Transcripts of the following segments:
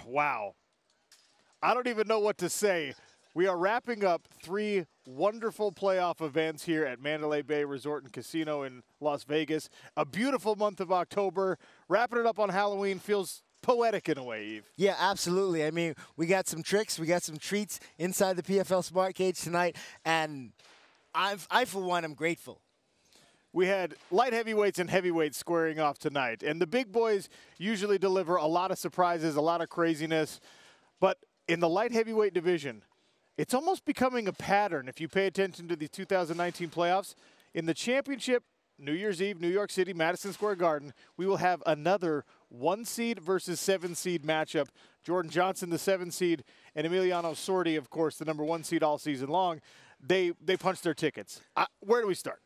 Wow. I don't even know what to say. We are wrapping up 3 wonderful playoff events here at Mandalay Bay Resort and Casino in Las Vegas. A beautiful month of October. Wrapping it up on Halloween feels poetic in a way, Yves. Yeah, absolutely. I mean, we got some tricks, we got some treats inside the PFL Smart Cage tonight, and I for one, am grateful. We had light heavyweights and heavyweights squaring off tonight, and the big boys usually deliver a lot of surprises, a lot of craziness, but in the light heavyweight division, it's almost becoming a pattern if you pay attention to the 2019 playoffs. In the championship, New Year's Eve, New York City, Madison Square Garden, we will have another 1-seed versus 7-seed matchup. Jordan Johnson, the 7-seed, and Emiliano Sordi, of course, the number 1 seed all season long. They punched their tickets. Where do we start?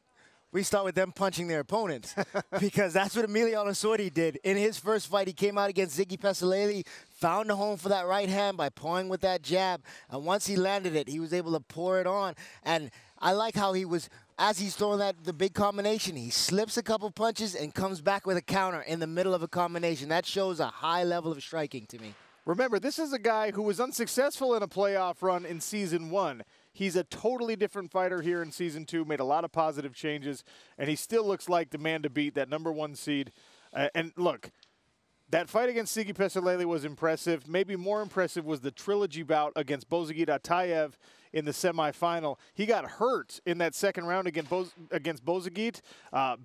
We start with them punching their opponents because that's what Emiliano Sordi did. In his first fight, he came out against Ziggy Pesalele, found a home for that right hand by pawing with that jab. And once he landed it, he was able to pour it on. And I like how he was, as he's throwing the big combination, he slips a couple punches and comes back with a counter in the middle of a combination. That shows a high level of striking to me. Remember, this is a guy who was unsuccessful in a playoff run in Season 1. He's a totally different fighter here in Season 2, made a lot of positive changes, and he still looks like the man to beat, that number 1 seed. And look, that fight against Ziggy Pesalele was impressive. Maybe more impressive was the trilogy bout against Bozogit Atayev in the semifinal. He got hurt in that second round against Bozogit.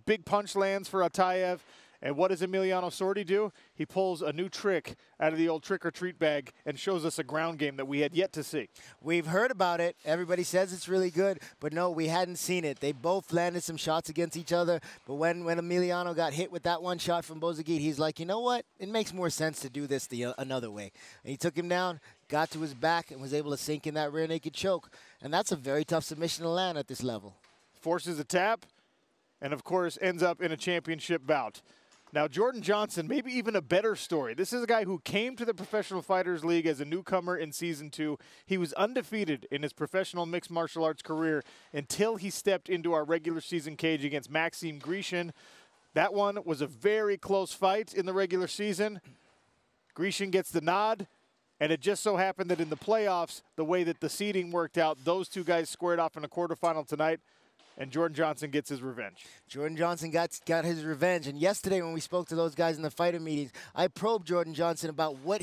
Big punch lands for Atayev. And what does Emiliano Sordi do? He pulls a new trick out of the old trick-or-treat bag and shows us a ground game that we had yet to see. We've heard about it. Everybody says it's really good, but no, we hadn't seen it. They both landed some shots against each other, but when Emiliano got hit with that one shot from Bozogit, he's like, you know what? It makes more sense to do this another way. And he took him down, got to his back, and was able to sink in that rear naked choke. And that's a very tough submission to land at this level. Forces a tap, and of course ends up in a championship bout. Now, Jordan Johnson, maybe even a better story. This is a guy who came to the Professional Fighters League as a newcomer in Season 2. He was undefeated in his professional mixed martial arts career until he stepped into our regular season cage against Maxim Grishin. That one was a very close fight in the regular season. Grishin gets the nod, and it just so happened that in the playoffs, the way that the seeding worked out, those two guys squared off in a quarterfinal tonight. And Jordan Johnson gets his revenge. Jordan Johnson got his revenge. And yesterday when we spoke to those guys in the fighter meetings, I probed Jordan Johnson about what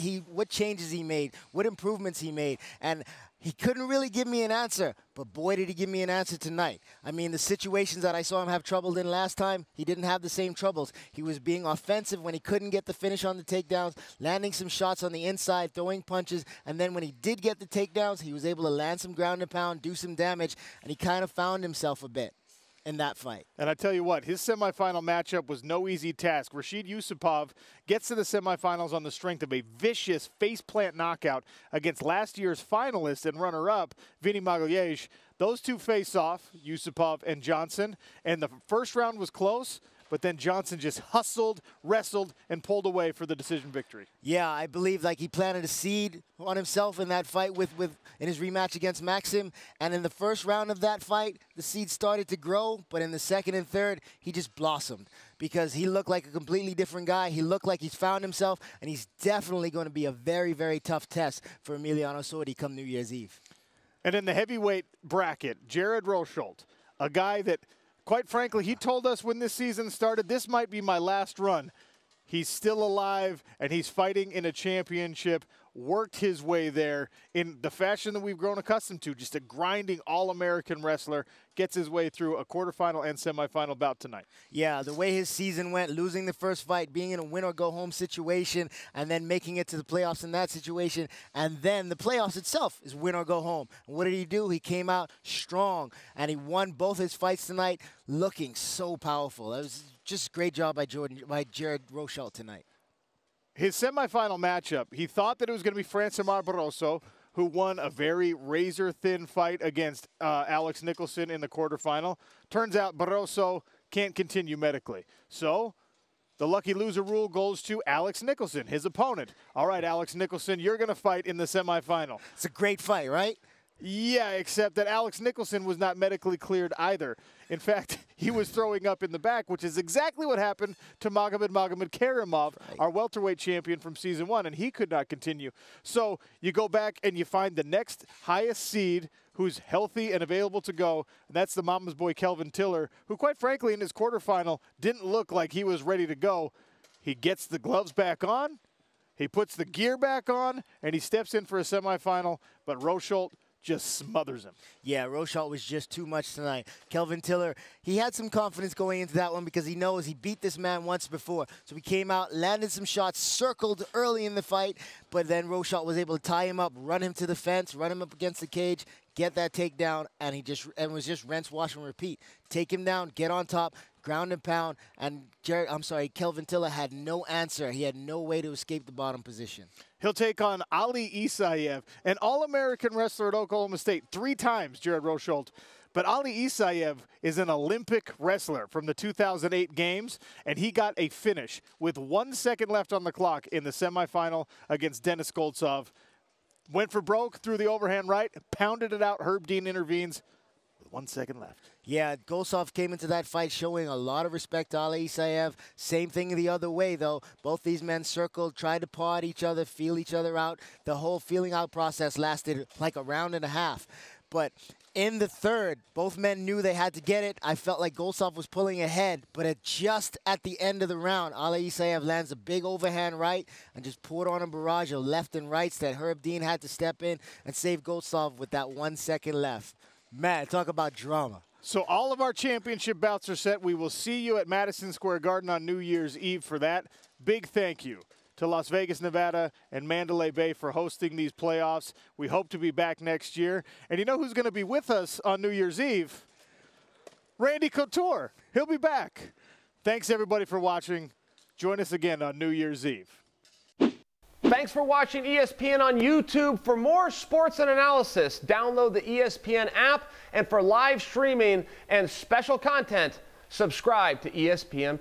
changes he made, what improvements he made. And he couldn't really give me an answer, but boy, did he give me an answer tonight. I mean, the situations that I saw him have trouble in last time, he didn't have the same troubles. He was being offensive when he couldn't get the finish on the takedowns, landing some shots on the inside, throwing punches, and then when he did get the takedowns, he was able to land some ground and pound, do some damage, and he kind of found himself a bit in that fight. And I tell you what, his semifinal matchup was no easy task. Rashid Yusupov gets to the semifinals on the strength of a vicious faceplant knockout against last year's finalist and runner-up, Vinny Magalhaes. Those two face off, Yusupov and Johnson, and the first round was close, but then Johnson just hustled, wrestled, and pulled away for the decision victory. Yeah, I believe like he planted a seed on himself in that fight in his rematch against Maxim. And in the first round of that fight, the seed started to grow, but in the second and third, he just blossomed because he looked like a completely different guy. He looked like he's found himself, and he's definitely going to be a very, very tough test for Emiliano Sordi come New Year's Eve. And in the heavyweight bracket, Jared Rosholt, a guy that, quite frankly, he told us when this season started, this might be my last run. He's still alive, and he's fighting in a championship, worked his way there in the fashion that we've grown accustomed to, just a grinding All-American wrestler, gets his way through a quarterfinal and semifinal bout tonight. Yeah, the way his season went, losing the first fight, being in a win-or-go-home situation, and then making it to the playoffs in that situation, and then the playoffs itself is win or go home. And what did he do? He came out strong, and he won both his fights tonight, looking so powerful. That was just a great job by Jared Rosholt tonight. His semifinal matchup, he thought that it was going to be Francimar Barroso, who won a very razor-thin fight against Alex Nicholson in the quarterfinal. Turns out Barroso can't continue medically. So the lucky loser rule goes to Alex Nicholson, his opponent. All right, Alex Nicholson, you're going to fight in the semifinal. It's a great fight, right? Yeah, except that Alex Nicholson was not medically cleared either. In fact, he was throwing up in the back, which is exactly what happened to Magomed Karimov, our welterweight champion from season 1, and he could not continue. So you go back and you find the next highest seed who's healthy and available to go, and that's the mama's boy Kelvin Tiller, who quite frankly in his quarterfinal didn't look like he was ready to go. He gets the gloves back on, he puts the gear back on, and he steps in for a semifinal, but Rosholt just smothers him. Yeah, Rosholt was just too much tonight. Kelvin Tiller, he had some confidence going into that one because he knows he beat this man once before. So he came out, landed some shots, circled early in the fight, but then Rosholt was able to tie him up, run him to the fence, run him up against the cage, get that takedown, and was just rinse, wash, and repeat. Take him down, get on top, ground and pound, and Kelvin Tiller had no answer. He had no way to escape the bottom position. He'll take on Ali Isaev, an All-American wrestler at Oklahoma State 3 times, Jared Rosholt. But Ali Isaev is an Olympic wrestler from the 2008 games, and he got a finish with 1 second left on the clock in the semifinal against Denis Goltsov. Went for broke, threw the overhand right, pounded it out. Herb Dean intervenes with 1 second left. Yeah, Goltsov came into that fight showing a lot of respect to Ali Isaev. Same thing the other way, though. Both these men circled, tried to paw at each other, feel each other out. The whole feeling out process lasted like a round and a half. But in the third, both men knew they had to get it. I felt like Goltsov was pulling ahead, but just at the end of the round, Ali Isaev lands a big overhand right and just poured on a barrage of left and rights that Herb Dean had to step in and save Goltsov with that 1 second left. Man, talk about drama. So all of our championship bouts are set. We will see you at Madison Square Garden on New Year's Eve for that. Big thank you to Las Vegas, Nevada, and Mandalay Bay for hosting these playoffs. We hope to be back next year. And you know who's going to be with us on New Year's Eve? Randy Couture. He'll be back. Thanks, everybody, for watching. Join us again on New Year's Eve. Thanks for watching ESPN on YouTube. For more sports and analysis, download the ESPN app. And for live streaming and special content, subscribe to ESPN+.